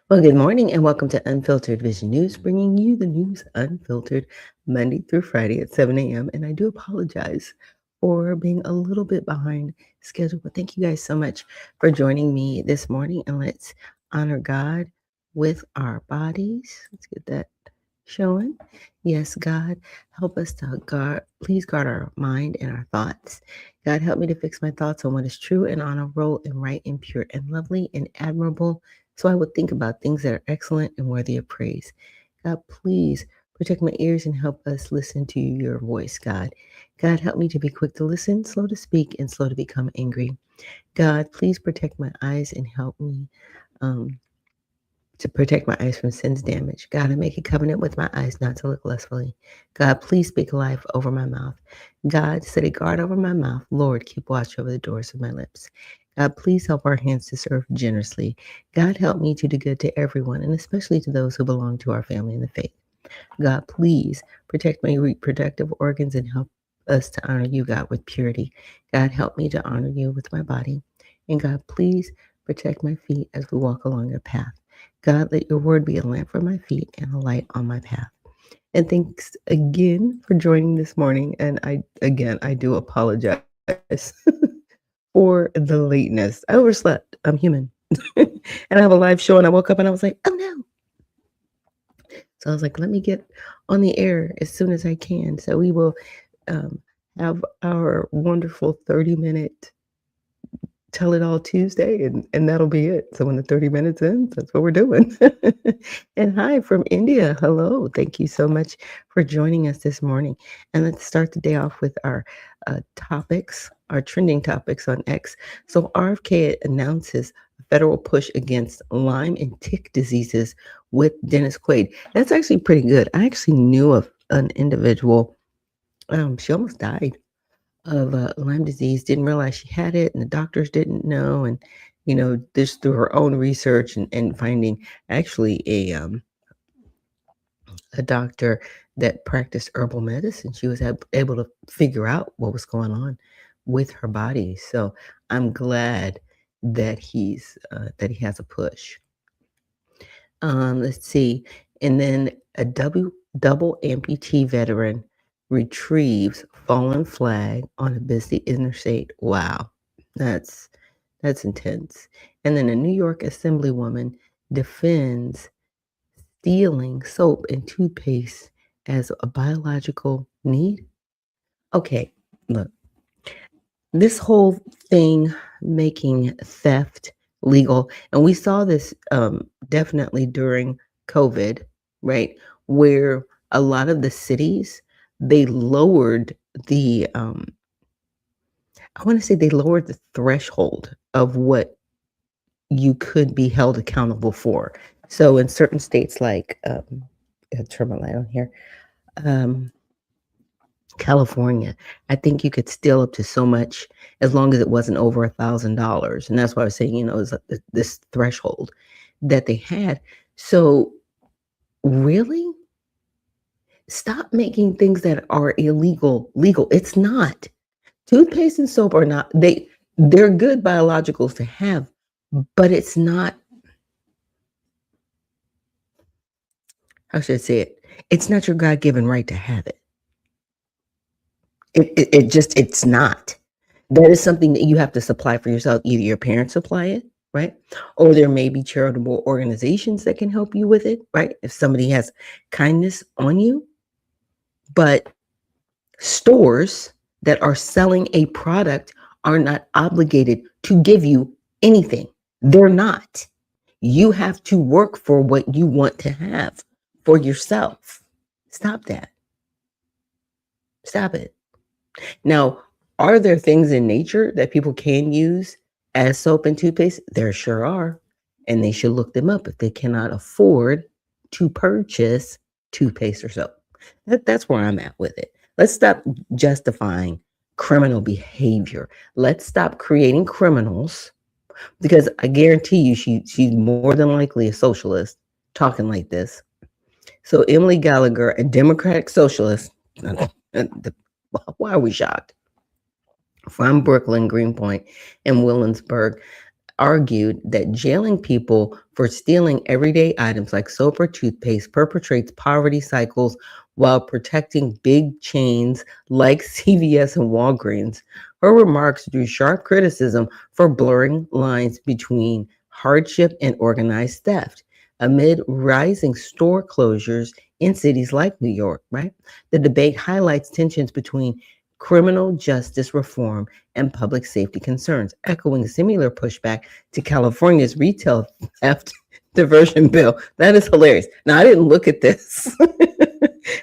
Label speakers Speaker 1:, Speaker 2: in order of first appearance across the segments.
Speaker 1: Well, good morning and welcome to Unfiltered Vision News, bringing you the news unfiltered Monday through Friday at 7 a.m. And I do apologize for being a little bit behind schedule, but thank you guys so much for joining me this morning. And let's honor God with our bodies. Let's get that showing. Yes, God, help us to guard, please guard our mind and our thoughts. God, help me to fix my thoughts on what is true and honorable and right and pure and lovely and admirable, so I would think about things that are excellent and worthy of praise. God, please protect my ears and help us listen to your voice, God. God, help me to be quick to listen, slow to speak, and slow to become angry. God, please protect my eyes and help me um, to protect my eyes from sin's damage. God, I make a covenant with my eyes not to look lustfully. God, please speak life over my mouth. God, set a guard over my mouth. Lord, keep watch over the doors of my lips. God, please help our hands to serve generously. God, help me to do good to everyone, and especially to those who belong to our family in the faith. God, please protect my reproductive organs and help us to honor you, God, with purity. God, help me to honor you with my body. And God, please protect my feet as we walk along your path. God, let your word be a lamp for my feet and a light on my path. And thanks again for joining this morning. And I do apologize for the lateness. I overslept. I'm human. And I have a live show and I woke up and I was like, oh no. So I was like, let me get on the air as soon as I can. So we will um, have our wonderful 30-minute Tell It All Tuesday, and that'll be it. So when the 30 minutes ends, that's what we're doing. And hi from India. Hello. Thank you so much for joining us this morning. And let's start the day off with our topics, our trending topics on X. So RFK announces a federal push against Lyme and tick diseases with Dennis Quaid. That's actually pretty good. I actually knew of an individual. She almost died of Lyme disease, didn't realize she had it, and the doctors didn't know. And, just through her own research and finding actually a doctor that practiced herbal medicine, she was able to figure out what was going on with her body. So I'm glad that that he has a push. Let's see. And then a double amputee veteran retrieves fallen flag on a busy interstate. Wow, that's that's intense. And then a New York assemblywoman defends stealing soap and toothpaste as a biological need. Okay, look, this whole thing making theft legal, and we saw this definitely during COVID, right? Where a lot of the cities, they lowered I want to say they lowered the threshold of what you could be held accountable for. So in certain states like, I gotta turn my light on here, um, California, I think you could steal up to so much as long as it wasn't over $1,000. And that's why I was saying, is this threshold that they had. So really stop making things that are illegal legal. It's not. Toothpaste and soap are not, they're good biologicals to have, but it's not, how should I say it? It's not your God-given right to have it. It's not. That is something that you have to supply for yourself. Either your parents supply it, right? Or there may be charitable organizations that can help you with it, right? If somebody has kindness on you. But stores that are selling a product are not obligated to give you anything. They're not. You have to work for what you want to have for yourself. Stop that. Stop it. Now, are there things in nature that people can use as soap and toothpaste? There sure are. And they should look them up if they cannot afford to purchase toothpaste or soap. That's where I'm at with it. Let's stop justifying criminal behavior. Let's stop creating criminals, because I guarantee you she's more than likely a socialist talking like this. So Emily Gallagher, a Democratic socialist, why are we shocked? From Brooklyn, Greenpoint, and Williamsburg. argued that jailing people for stealing everyday items like soap or toothpaste perpetrates poverty cycles while protecting big chains like CVS and Walgreens. Her remarks drew sharp criticism for blurring lines between hardship and organized theft. Amid rising store closures in cities like New York, right? The debate highlights tensions between criminal justice reform and public safety concerns, echoing similar pushback to California's retail theft diversion bill. That is hilarious. Now, I didn't look at this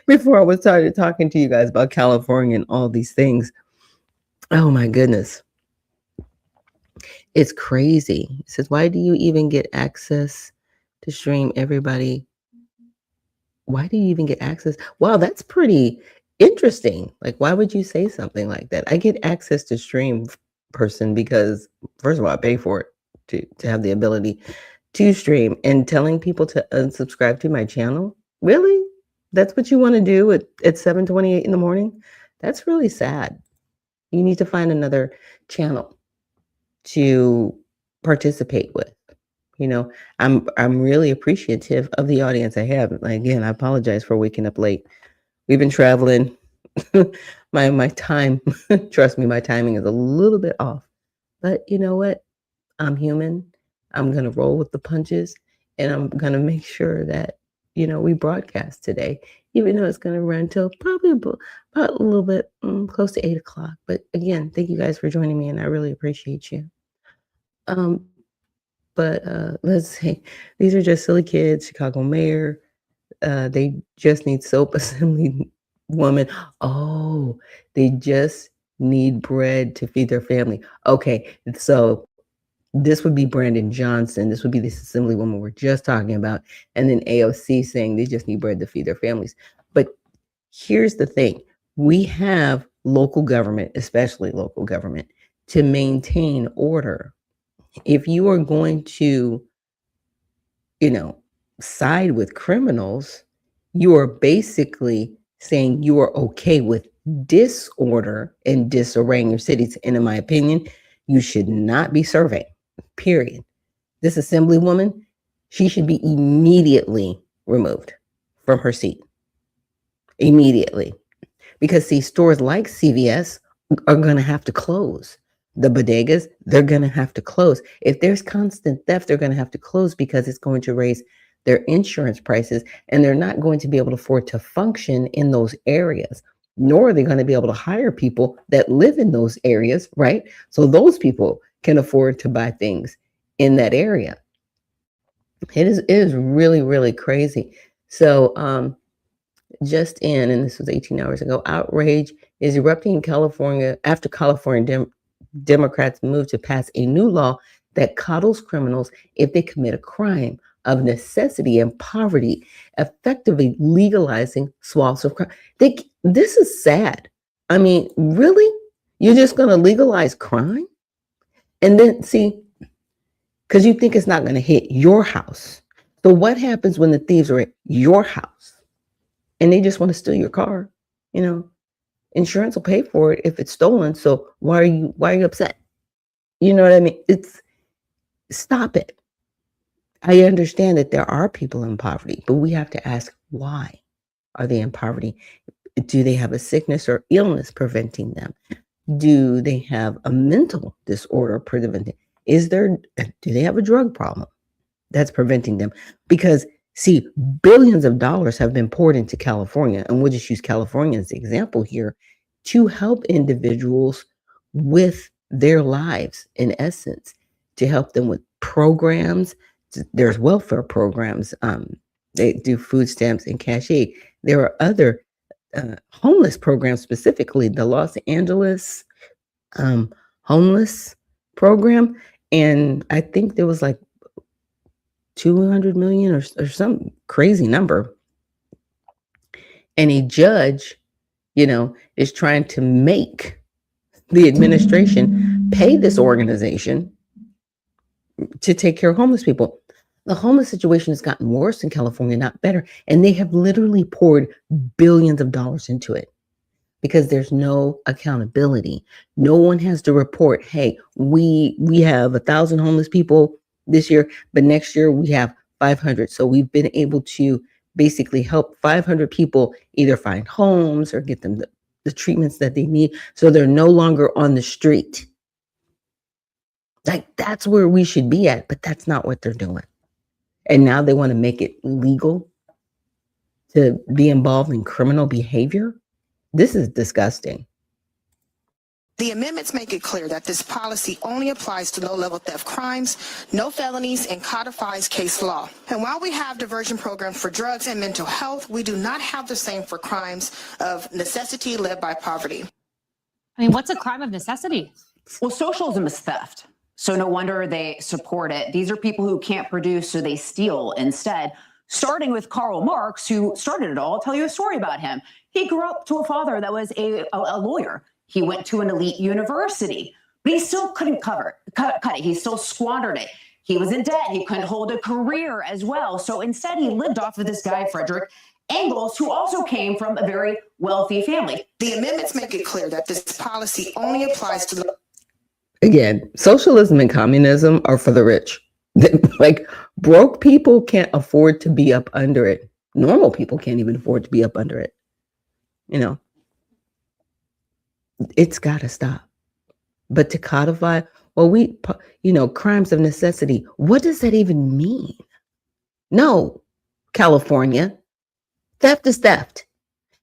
Speaker 1: before I was started talking to you guys about California and all these things. Oh my goodness. It's crazy. It says, why do you even get access to stream everybody? Why do you even get access? Wow, that's pretty interesting. Like, why would you say something like that? I get access to stream person because, first of all, I pay for it to have the ability to stream, and telling people to unsubscribe to my channel. Really? That's what you want to do at 7:28 in the morning? That's really sad. You need to find another channel to participate with. You know, I'm really appreciative of the audience I have. Again, I apologize for waking up late. We've been traveling. my time, trust me, my timing is a little bit off. But you know what? I'm human. I'm gonna roll with the punches, and I'm gonna make sure that we broadcast today, even though it's gonna run till probably about a little bit close to 8 o'clock. But again, thank you guys for joining me, and I really appreciate you. Um, But let's see. These are just silly kids. Chicago mayor. They just need soap assembly woman. Oh, they just need bread to feed their family. Okay, so this would be Brandon Johnson. This would be this assembly woman we're just talking about. And then AOC saying they just need bread to feed their families. But here's the thing. We have local government, especially local government, to maintain order. If you are going to, side with criminals, you are basically saying you are okay with disorder and disarray in your cities. And in my opinion, you should not be serving, period. This assemblywoman, she should be immediately removed from her seat. Immediately. Because see, stores like CVS are going to have to close. The bodegas, they're going to have to close. If there's constant theft, they're going to have to close because it's going to raise their insurance prices, and they're not going to be able to afford to function in those areas, nor are they going to be able to hire people that live in those areas, right? So those people can afford to buy things in that area. It is really, really crazy. So just in, and this was 18 hours ago, outrage is erupting in California after California Democrats move to pass a new law that coddles criminals if they commit a crime of necessity and poverty, effectively legalizing swaths of crime. This is sad. I mean, really? You're just going to legalize crime? And then, see, because you think it's not going to hit your house. So what happens when the thieves are at your house and they just want to steal your car? Insurance will pay for it if it's stolen. So why are you upset? You know what I mean? Stop it. I understand that there are people in poverty, but we have to ask, why are they in poverty? Do they have a sickness or illness preventing them? Do they have a mental disorder preventing? Do they have a drug problem that's preventing them? Because see, billions of dollars have been poured into California, and we'll just use California as the example here, to help individuals with their lives, in essence, to help them with programs. There's welfare programs. They do food stamps and cash aid. There are other homeless programs, specifically the Los Angeles homeless program. And I think there was like 200 million or some crazy number. And a judge, is trying to make the administration pay this organization to take care of homeless people. The homeless situation has gotten worse in California, not better. And they have literally poured billions of dollars into it. because there's no accountability. No one has to report, hey, we have 1,000 homeless people this year, but next year we have 500. So we've been able to basically help 500 people either find homes or get them the treatments that they need, so they're no longer on the street. Like, that's where we should be at, but that's not what they're doing. And now they want to make it legal to be involved in criminal behavior. This is disgusting.
Speaker 2: The amendments make it clear that this policy only applies to low-level theft crimes, no felonies, and codifies case law. And while we have diversion programs for drugs and mental health, we do not have the same for crimes of necessity led by poverty.
Speaker 3: I mean, what's a crime of necessity?
Speaker 4: Well, socialism is theft, so no wonder they support it. These are people who can't produce, so they steal instead. Starting with Karl Marx, who started it all. I'll tell you a story about him. He grew up to a father that was a lawyer. He went to an elite university, but he still couldn't cut it. He still squandered it. He was in debt. He couldn't hold a career as well. So instead, he lived off of this guy, Frederick Engels, who also came from a very wealthy family.
Speaker 2: The amendments make it clear that this policy only applies to...
Speaker 1: Again, socialism and communism are for the rich. Like, broke people can't afford to be up under it. Normal people can't even afford to be up under it. You know, it's got to stop. But to codify, well, crimes of necessity, what does that even mean? No, California, theft is theft.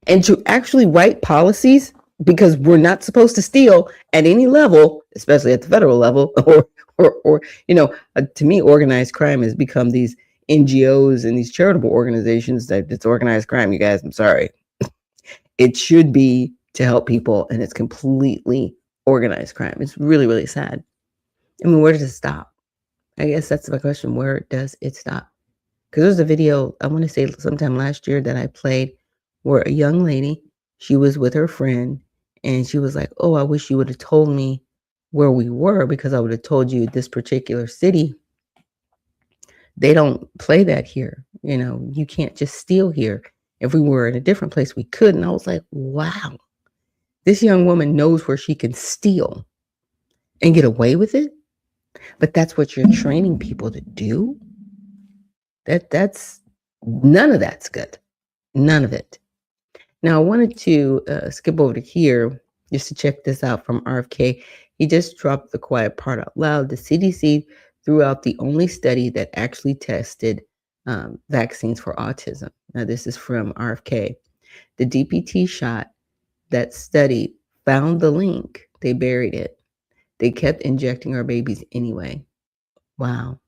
Speaker 1: And to actually write policies, because we're not supposed to steal at any level, especially at the federal level, or to me, organized crime has become these NGOs and these charitable organizations that it's organized crime. You guys, I'm sorry. It should be to help people, and it's completely organized crime. It's really, really sad. I mean, where does it stop? I guess that's my question. Where does it stop? Because there's a video, I want to say sometime last year, that I played where a young lady, she was with her friend, and she was like, oh, I wish you would have told me where we were, because I would have told you this particular city. They don't play that here. You can't just steal here. If we were in a different place, we could. And I was like, wow, this young woman knows where she can steal and get away with it. But that's what you're training people to do. That's none of that's good. None of it. Now, I wanted to skip over to here just to check this out from RFK. He just dropped the quiet part out loud. The CDC threw out the only study that actually tested vaccines for autism. Now, this is from RFK. The DPT shot, that study found the link. They buried it. They kept injecting our babies anyway. Wow.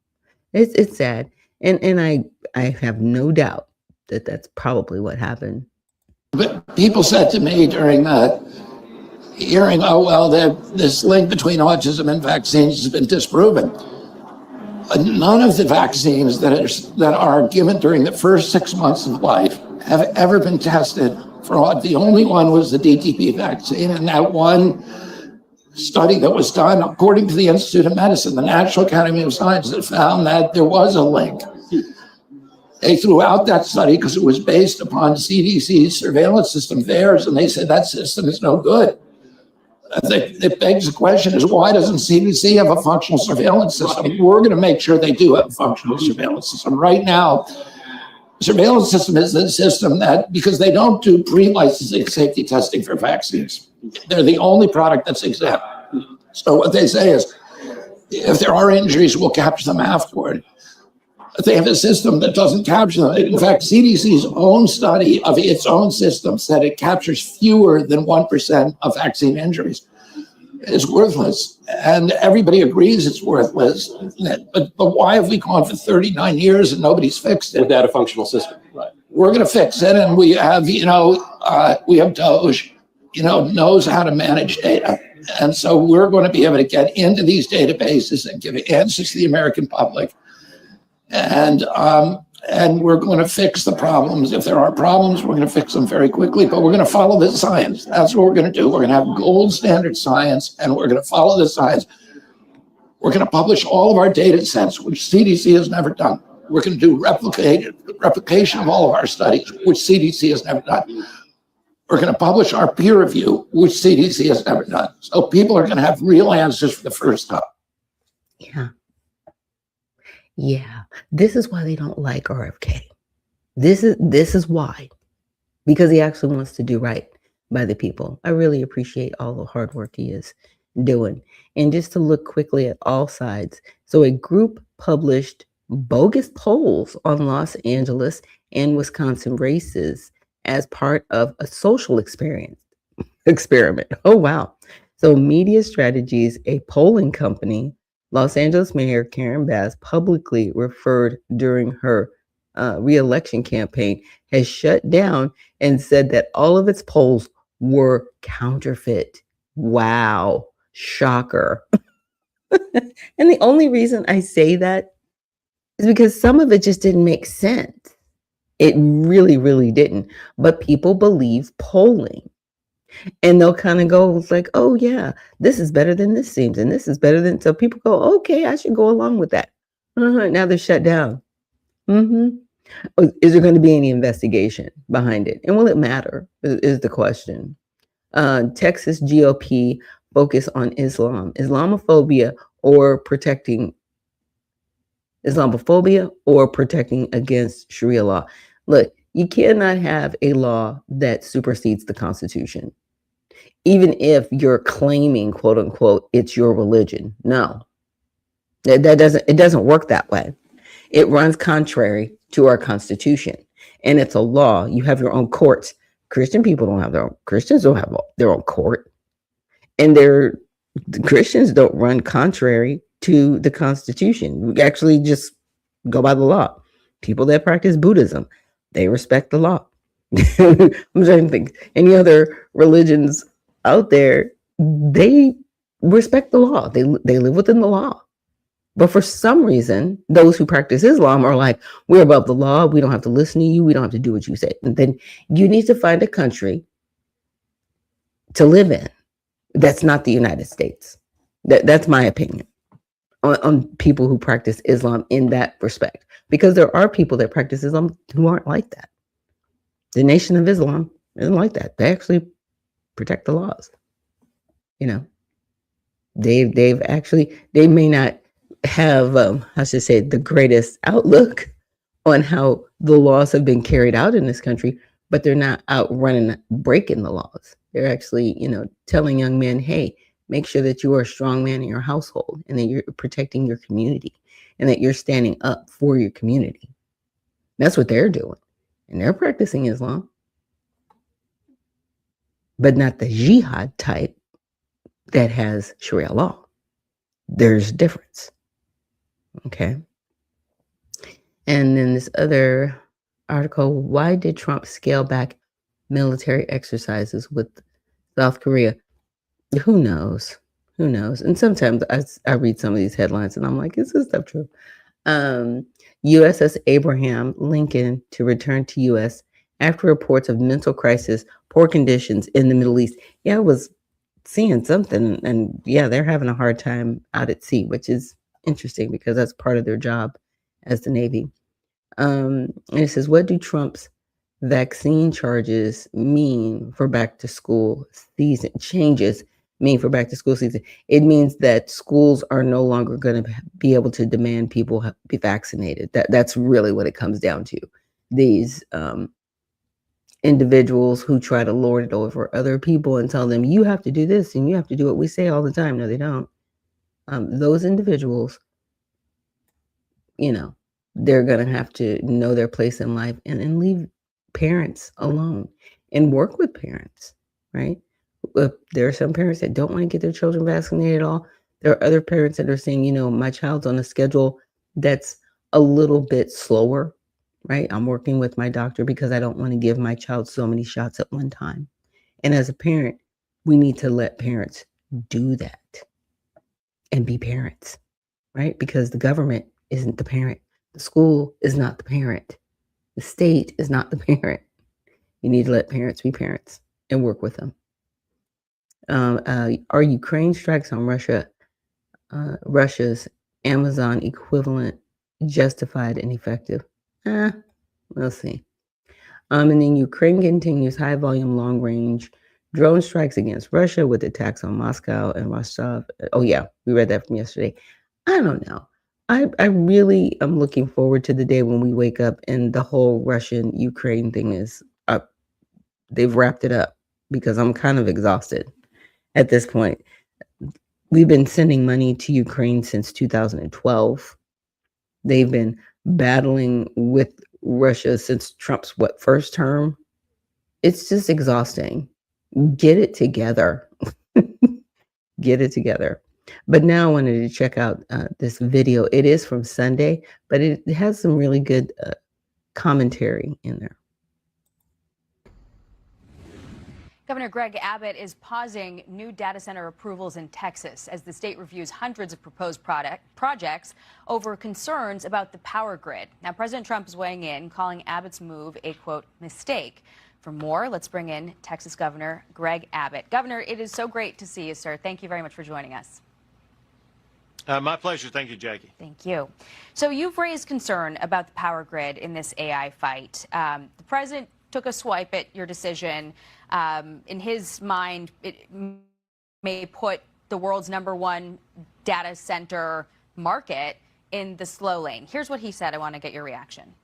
Speaker 1: It's sad. And I have no doubt that that's probably what happened.
Speaker 5: But people said to me during that hearing, oh, well, this link between autism and vaccines has been disproven. None of the vaccines that are given during the first 6 months of life have ever been tested for. The only one was the DTP vaccine, and that one study that was done, according to the Institute of Medicine, the National Academy of Sciences, found that there was a link. They threw out that study because it was based upon CDC's surveillance system, theirs, and they said that system is no good. It begs the question is, why doesn't CDC have a functional surveillance system? We're going to make sure they do have a functional surveillance system. Right now, surveillance system is the system that, because they don't do pre-licensing safety testing for vaccines. They're the only product that's exempt. So what they say is, if there are injuries, we'll capture them afterward. But they have a system that doesn't capture them. In fact, CDC's own study of its own system said it captures fewer than 1% of vaccine injuries. It's worthless. And everybody agrees it's worthless. But why have we gone for 39 years and nobody's fixed it?
Speaker 6: Without a functional system. Right.
Speaker 5: We're going to fix it. And we have, we have Doge, knows how to manage data. And so we're going to be able to get into these databases and give answers to the American public. And we're going to fix the problems. If there are problems, we're going to fix them very quickly, but we're going to follow the science. That's what we're going to do. We're going to have gold standard science, and we're going to follow the science. We're going to publish all of our data sets, which CDC has never done. We're going to do replication of all of our studies, which CDC has never done. We're going to publish our peer review, which CDC has never done. So people are going to have real answers for the first time.
Speaker 1: Yeah. Yeah. This is why they don't like RFK. This is why. Because he actually wants to do right by the people. I really appreciate all the hard work he is doing. And just to look quickly at all sides. So a group published bogus polls on Los Angeles and Wisconsin races as part of a social experiment. Oh, wow. So Media Strategies, a polling company, Los Angeles Mayor Karen Bass publicly referred during her re-election campaign, has shut down and said that all of its polls were counterfeit. Wow. Shocker. And the only reason I say that is because some of it just didn't make sense. It really, really didn't. But people believe polling. And they'll kind of go like, oh, yeah, this is better than this seems. And this is better than. So people go, okay, I should go along with that. Now they're shut down. Is there going to be any investigation behind it? And will it matter is the question. Texas GOP focus on Islamophobia or protecting against Sharia law. Look, you cannot have a law that supersedes the Constitution, even if you're claiming, quote unquote, it's your religion. No, it doesn't work that way. It runs contrary to our Constitution, and it's a law. You have your own courts. Christians don't have their own court, and the Christians don't run contrary to the Constitution. We actually just go by the law. People that practice Buddhism, they respect the law. I'm trying to think. Any other religions out there, they respect the law. They live within the law. But for some reason, those who practice Islam are like, we're above the law. We don't have to listen to you. We don't have to do what you say. And then you need to find a country to live in that's not the United States. That's my opinion on people who practice Islam in that respect. Because there are people that practice Islam who aren't like that. The Nation of Islam isn't like that. They actually protect the laws. You know, they may not have, the greatest outlook on how the laws have been carried out in this country, but they're not out breaking the laws. They're actually, telling young men, hey, make sure that you are a strong man in your household and that you're protecting your community and that you're standing up for your community. That's what they're doing. And they're practicing Islam, but not the jihad type that has Sharia law. There's a difference. Okay. And then this other article, why did Trump scale back military exercises with South Korea? Who knows? And sometimes I read some of these headlines and I'm like, is this stuff true? USS Abraham Lincoln to return to U.S. after reports of mental crisis, poor conditions in the Middle East. Yeah, I was seeing something, and yeah, they're having a hard time out at sea, which is interesting because that's part of their job as the Navy. And it says, what do Trump's vaccine charges mean for back to school season? Changes mean for back to school season? It means that schools are no longer going to be able to demand people be vaccinated. That's really what it comes down to. These individuals who try to lord it over other people and tell them, you have to do this and you have to do what we say all the time. No, they don't. Those individuals, they're going to have to know their place in life and leave parents alone and work with parents, right? There are some parents that don't want to get their children vaccinated at all. There are other parents that are saying, my child's on a schedule that's a little bit slower, right? I'm working with my doctor because I don't want to give my child so many shots at one time. And as a parent, we need to let parents do that and be parents, right? Because the government isn't the parent. The school is not the parent. The state is not the parent. You need to let parents be parents and work with them. Are Ukraine strikes on Russia's Amazon equivalent justified and effective? We'll see. And then Ukraine continues high volume, long range drone strikes against Russia with attacks on Moscow and Rostov. Oh, yeah, we read that from yesterday. I don't know. I really am looking forward to the day when we wake up and the whole Russian Ukraine thing is up. They've wrapped it up because I'm kind of exhausted at this point. We've been sending money to Ukraine since 2012. They've been battling with Russia since Trump's first term. It's just exhausting. Get it together. Get it together. But now I wanted to check out this video. It is from Sunday, but it has some really good commentary in there.
Speaker 6: Governor Greg Abbott is pausing new data center approvals in Texas as the state reviews hundreds of proposed projects over concerns about the power grid. Now, President Trump is weighing in, calling Abbott's move a, quote, mistake. For more, let's bring in Texas Governor Greg Abbott. Governor, it is so great to see you, sir. Thank you very much for joining us.
Speaker 7: My pleasure. Thank you, Jackie.
Speaker 6: Thank you. So you've raised concern about the power grid in this AI fight. The president took a swipe at your decision. In his mind, it may put the world's #1 data center market in the slow lane. Here's what he said. I want to get your reaction.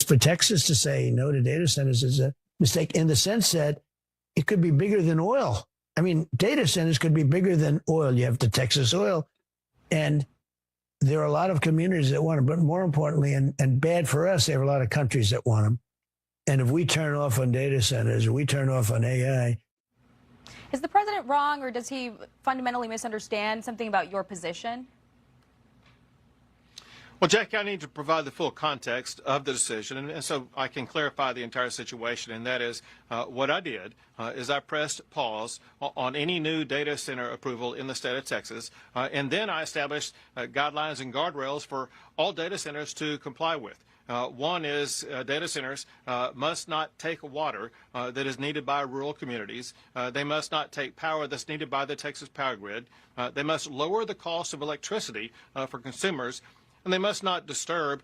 Speaker 8: For Texas to say no to data centers is a mistake in the sense that it could be bigger than oil. I mean, data centers could be bigger than oil. You have the Texas oil, and there are a lot of communities that want them, but more importantly, and bad for us, there are a lot of countries that want them. And if we turn off on data centers, we turn off on AI.
Speaker 6: Is the president wrong, or does he fundamentally misunderstand something about your position?
Speaker 7: Well, Jackie, I need to provide the full context of the decision, and so I can clarify the entire situation. And that is what I did is I pressed pause on any new data center approval in the state of Texas, and then I established guidelines and guardrails for all data centers to comply with. One is data centers must not take water that is needed by rural communities. They must not take power that's needed by the Texas power grid. They must lower the cost of electricity for consumers, and they must not disturb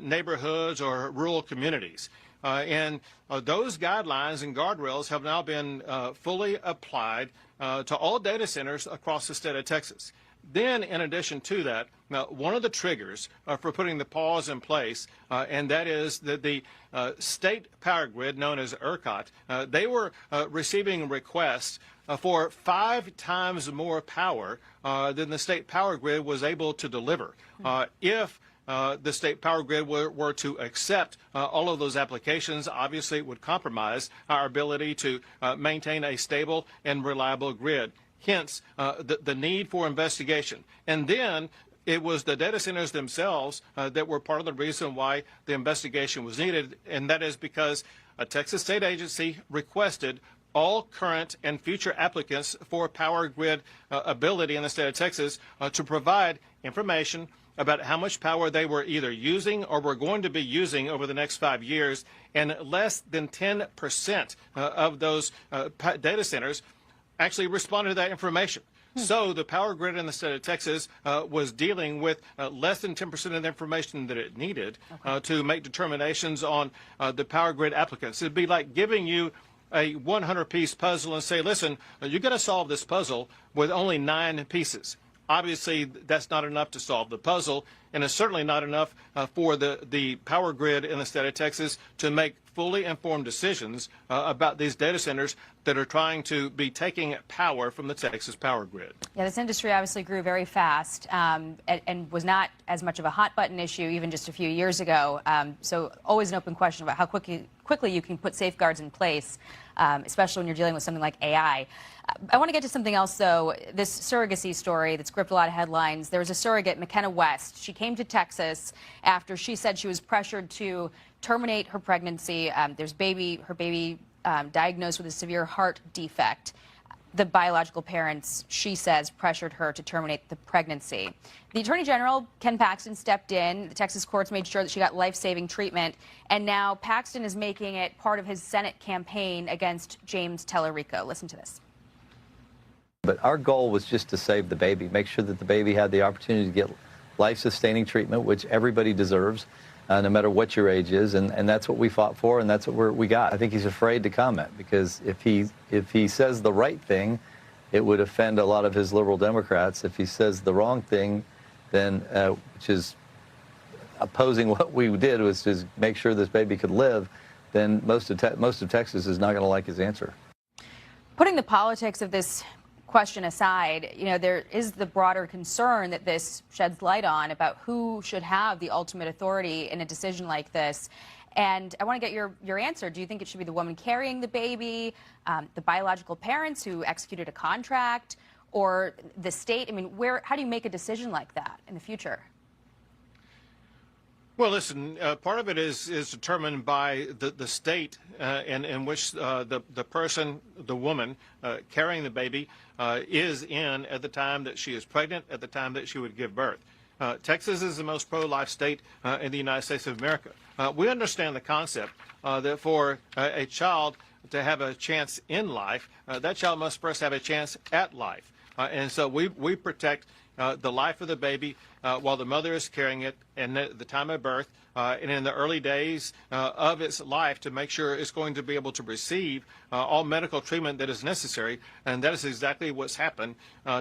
Speaker 7: neighborhoods or rural communities. And those guidelines and guardrails have now been fully applied to all data centers across the state of Texas. Then, in addition to that, now, one of the triggers for putting the pause in place, and that is that the state power grid, known as ERCOT, they were receiving requests for 5 times more power than the state power grid was able to deliver. If the state power grid were to accept all of those applications, obviously it would compromise our ability to maintain a stable and reliable grid. Hence, the need for investigation. And then it was the data centers themselves that were part of the reason why the investigation was needed, and that is because a Texas state agency requested all current and future applicants for power grid ability in the state of Texas to provide information about how much power they were either using or were going to be using over the next 5 years, and less than 10% of those data centers actually responded to that information. So the power grid in the state of Texas was dealing with less than 10% of the information that it needed to make determinations on the power grid applicants. It'd be like giving you a 100-piece puzzle and say, listen, you're going to solve this puzzle with only 9 pieces. Obviously, that's not enough to solve the puzzle, and it's certainly not enough for the power grid in the state of Texas to make fully informed decisions about these data centers that are trying to be taking power from the Texas power grid.
Speaker 6: Yeah, this industry obviously grew very fast and was not as much of a hot button issue even just a few years ago. So always an open question about how quickly you can put safeguards in place, especially when you're dealing with something like AI. I want to get to something else, though. This surrogacy story that's gripped a lot of headlines. There was a surrogate, McKenna West. She came to Texas after she said she was pressured to terminate her pregnancy. There's her baby diagnosed with a severe heart defect. The biological parents, she says, pressured her to terminate the pregnancy. The Attorney General, Ken Paxton, stepped in. The Texas courts made sure that she got life-saving treatment. And now Paxton is making it part of his Senate campaign against James Tellerico. Listen to this.
Speaker 9: But our goal was just to save the baby, make sure that the baby had the opportunity to get life-sustaining treatment, which everybody deserves. no matter what your age is, and that's what we fought for, and that's what we got. I think he's afraid to comment because if he says the right thing, it would offend a lot of his liberal Democrats. If he says the wrong thing, then which is opposing what we did, was to make sure this baby could live, then most of Texas is not going to like his answer.
Speaker 6: Putting the politics of this question aside, there is the broader concern that this sheds light on about who should have the ultimate authority in a decision like this. And I want to get your answer. Do you think it should be the woman carrying the baby, the biological parents who executed a contract, or the state? I mean, how do you make a decision like that in the future?
Speaker 7: Well, listen, part of it is determined by the state in which the person, the woman carrying the baby, is in at the time that she is pregnant, at the time that she would give birth. Texas is the most pro-life state in the United States of America. We understand the concept that for a child to have a chance in life, that child must first have a chance at life. And so we protect the life of the baby while the mother is carrying it, and at the time of birth, and in the early days of its life, to make sure it's going to be able to receive all medical treatment that is necessary. And that is exactly what's happened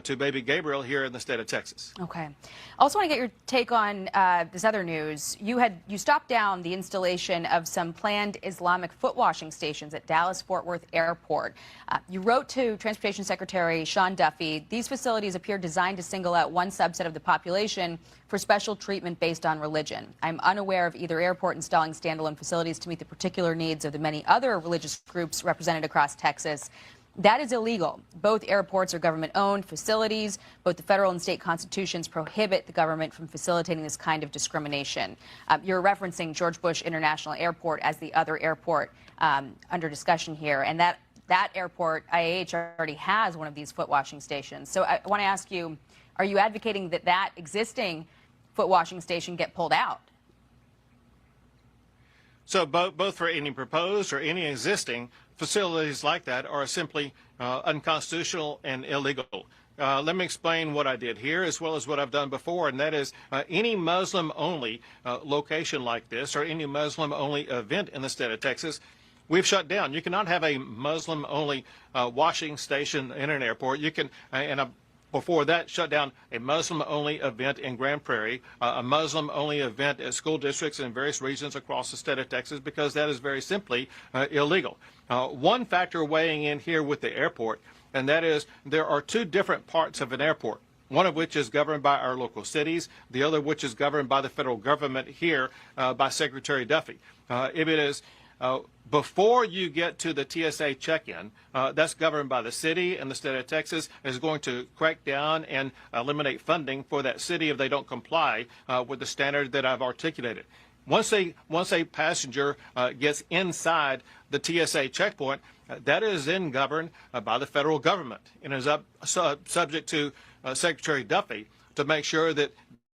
Speaker 7: to baby Gabriel here in the state of Texas.
Speaker 6: Okay. Also want to get your take on this other news. You stopped down the installation of some planned Islamic foot washing stations at Dallas-Fort Worth Airport. You wrote to Transportation Secretary Sean Duffy, these facilities appear designed to single out one subset of the population for special treatment based on religion. I'm unaware of either airport installing standalone facilities to meet the particular needs of the many other religious groups represented across Texas. That is illegal. Both airports are government-owned facilities. Both the federal and state constitutions prohibit the government from facilitating this kind of discrimination. You're referencing George Bush International Airport as the other airport under discussion here, and that airport, IAH, already has one of these foot washing stations. So I want to ask you, are you advocating that existing foot washing station get pulled out?
Speaker 7: So both for any proposed or any existing facilities like that are simply unconstitutional and illegal. Let me explain what I did here as well as what I've done before, and that is any Muslim-only location like this or any Muslim-only event in the state of Texas, we've shut down. You cannot have a Muslim-only washing station in an airport. You can, before that, shut down a Muslim-only event in Grand Prairie, a Muslim-only event at school districts in various regions across the state of Texas, because that is very simply illegal. One factor weighing in here with the airport, and that is there are two different parts of an airport, one of which is governed by our local cities, the other which is governed by the federal government here by Secretary Duffy. If it is before you get to the TSA check-in, that's governed by the city, and the state of Texas is going to crack down and eliminate funding for that city if they don't comply with the standard that I've articulated. Once a passenger gets inside the TSA checkpoint, that is then governed by the federal government and is subject to Secretary Duffy to make sure that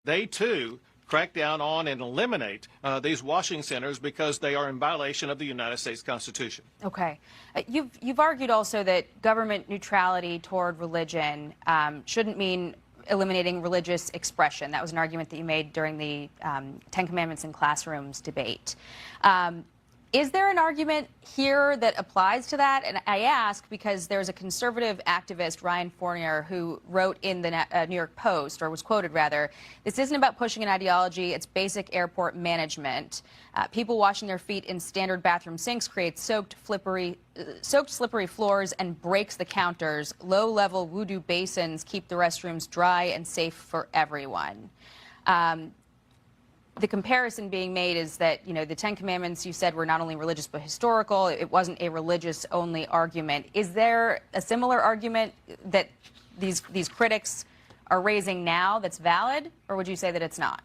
Speaker 7: they too crack down on and eliminate these washing centers because they are in violation of the United States Constitution.
Speaker 6: Okay. You've argued also that government neutrality toward religion shouldn't mean eliminating religious expression. That was an argument that you made during the Ten Commandments in Classrooms debate. Is there an argument here that applies to that? And I ask because there's a conservative activist, Ryan Fournier, who wrote in the New York Post, or was quoted rather, this isn't about pushing an ideology, it's basic airport management. People washing their feet in standard bathroom sinks creates soaked, slippery floors and breaks the counters. Low-level voodoo basins keep the restrooms dry and safe for everyone. The comparison being made is that, the Ten Commandments, you said, were not only religious but historical. It wasn't a religious-only argument. Is there a similar argument that these critics are raising now that's valid, or would you say that it's not?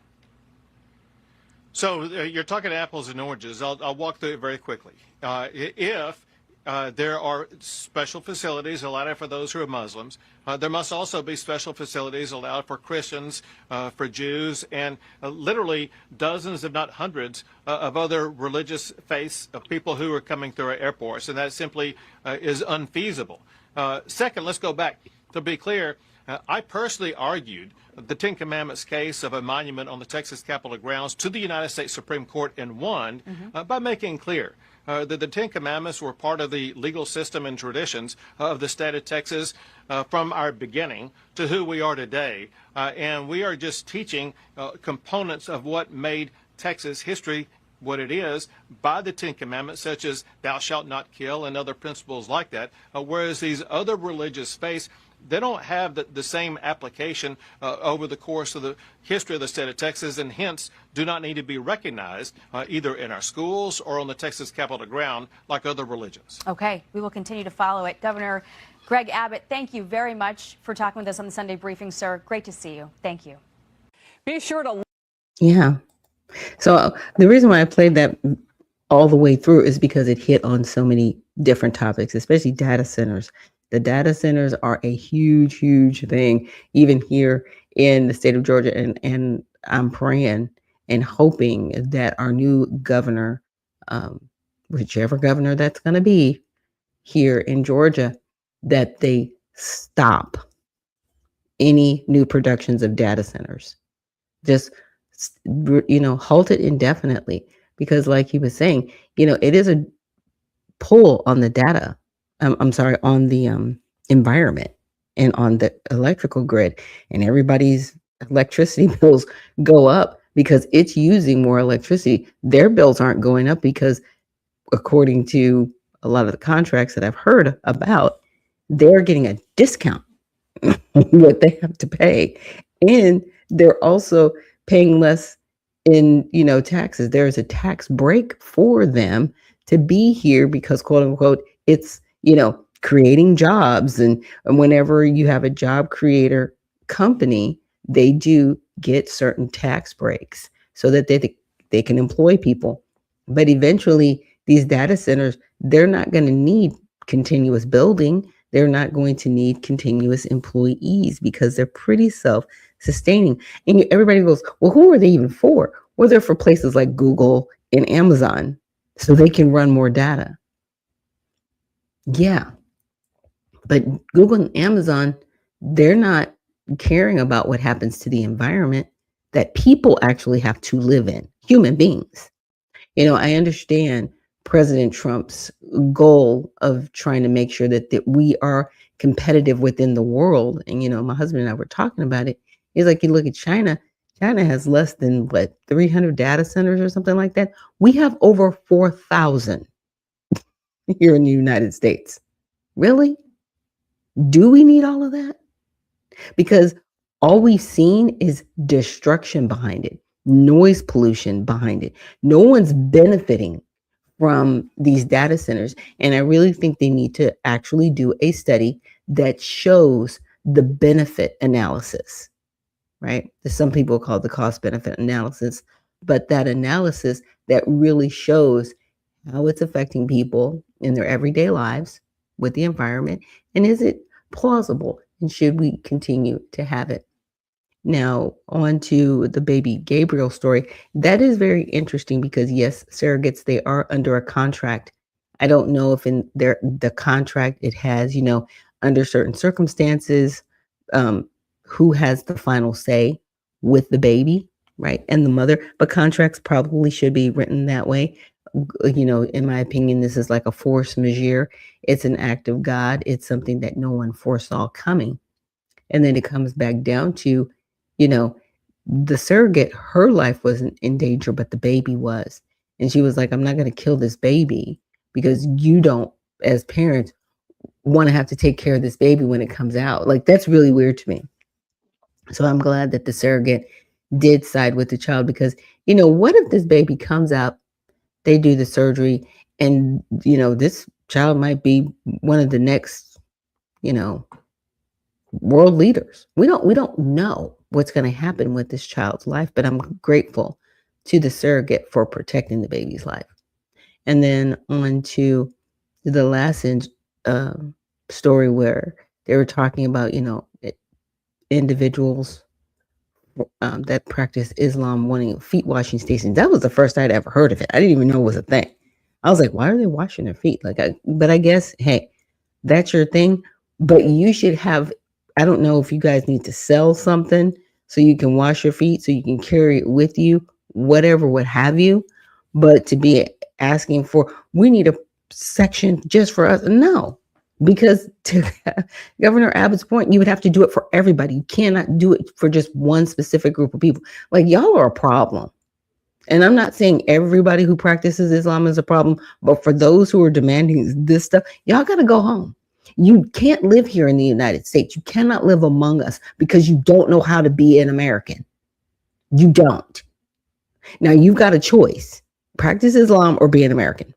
Speaker 7: So you're talking apples and oranges. I'll walk through it very quickly. If there are special facilities allowed for those who are Muslims, there must also be special facilities allowed for Christians, for Jews, and literally dozens, if not hundreds, of other religious faiths of people who are coming through our airports, and that simply is unfeasible. Second, let's go back. To be clear, I personally argued the Ten Commandments case of a monument on the Texas Capitol grounds to the United States Supreme Court and won by making clear that the Ten Commandments were part of the legal system and traditions of the state of Texas from our beginning to who we are today. And we are just teaching components of what made Texas history what it is by the Ten Commandments, such as thou shalt not kill and other principles like that, whereas these other religious faiths, they don't have the same application over the course of the history of the state of Texas, and hence do not need to be recognized either in our schools or on the Texas Capitol ground like other religions.
Speaker 6: Okay, we will continue to follow it. Governor Greg Abbott, thank you very much for talking with us on the Sunday briefing, sir. Great to see you. Thank you.
Speaker 4: Be sure to.
Speaker 1: Yeah. So the reason why I played that all the way through is because it hit on so many different topics, especially data centers. The data centers are a huge, huge thing, even here in the state of Georgia. And I'm praying and hoping that our new governor, whichever governor that's going to be here in Georgia, that they stop any new productions of data centers. Just, halt it indefinitely. Because like he was saying, it is a pull on the data. I'm sorry, on the environment and on the electrical grid, and everybody's electricity bills go up because it's using more electricity. Their bills aren't going up because, according to a lot of the contracts that I've heard about, they're getting a discount on what they have to pay. And they're also paying less in, taxes. There's a tax break for them to be here because, quote unquote, it's, creating jobs. And whenever you have a job creator company, they do get certain tax breaks so that they can employ people. But eventually, these data centers, they're not going to need continuous building. They're not going to need continuous employees because they're pretty self-sustaining. And everybody goes, well, who are they even for? Well, they're for places like Google and Amazon so they can run more data. Yeah. But Google and Amazon, they're not caring about what happens to the environment that people actually have to live in, human beings. I understand President Trump's goal of trying to make sure that we are competitive within the world. And, my husband and I were talking about it. He's like, you look at China. China has less than 300 data centers or something like that. We have over 4,000 here in the United States. Really? Do we need all of that? Because all we've seen is destruction behind it, noise pollution behind it. No one's benefiting from these data centers. And I really think they need to actually do a study that shows the benefit analysis, right? Some people call it the cost benefit analysis, but that analysis that really shows how it's affecting people in their everyday lives with the environment. And is it plausible? And should we continue to have it? Now, on to the baby Gabriel story. That is very interesting because, yes, surrogates, they are under a contract. I don't know if in the contract it has, under certain circumstances, who has the final say with the baby, right? And the mother. But contracts probably should be written that way. In my opinion, this is like a force majeure. It's an act of God. It's something that no one foresaw coming. And then it comes back down to, the surrogate, her life wasn't in danger, but the baby was. And she was like, I'm not going to kill this baby because you don't, as parents, want to have to take care of this baby when it comes out. Like, that's really weird to me. So I'm glad that the surrogate did side with the child because, what if this baby comes out, they do the surgery, and, this child might be one of the next, world leaders. We don't know what's going to happen with this child's life, but I'm grateful to the surrogate for protecting the baby's life. And then on to the last story where they were talking about, individuals that practice Islam wanting feet washing stations. That was the first I'd ever heard of it. I didn't even know it was a thing. I was like, why are they washing their feet? But I guess, hey, that's your thing. But you should have I don't know if you guys need to sell something so you can wash your feet, so you can carry it with you, whatever, what have you. But to be asking for, we need a section just for us. No, because to Governor Abbott's point, you would have to do it for everybody. You cannot do it for just one specific group of people. Like, y'all are a problem. And I'm not saying everybody who practices Islam is a problem, but for those who are demanding this stuff, y'all got to go home. You can't live here in the United States. You cannot live among us because you don't know how to be an American. You don't. Now, you've got a choice. Practice Islam or be an American.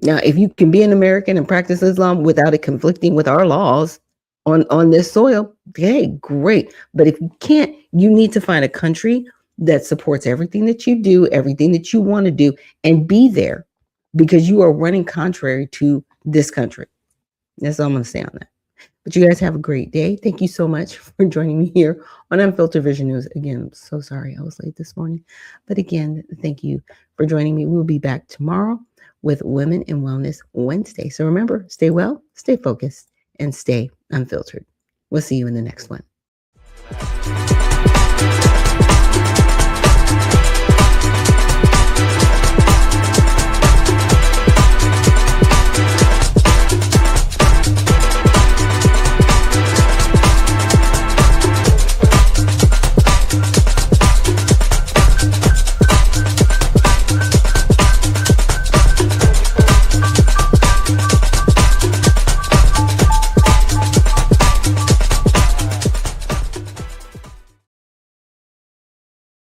Speaker 1: Now, if you can be an American and practice Islam without it conflicting with our laws on this soil, hey, great. But if you can't, you need to find a country that supports everything that you do, everything that you want to do, and be there, because you are running contrary to this country. That's all I'm going to say on that. But you guys have a great day. Thank you so much for joining me here on Unfiltered Vision News. Again, I'm so sorry I was late this morning. But again, thank you for joining me. We'll be back tomorrow with Women in Wellness Wednesday. So remember, stay well, stay focused, and stay unfiltered. We'll see you in the next one.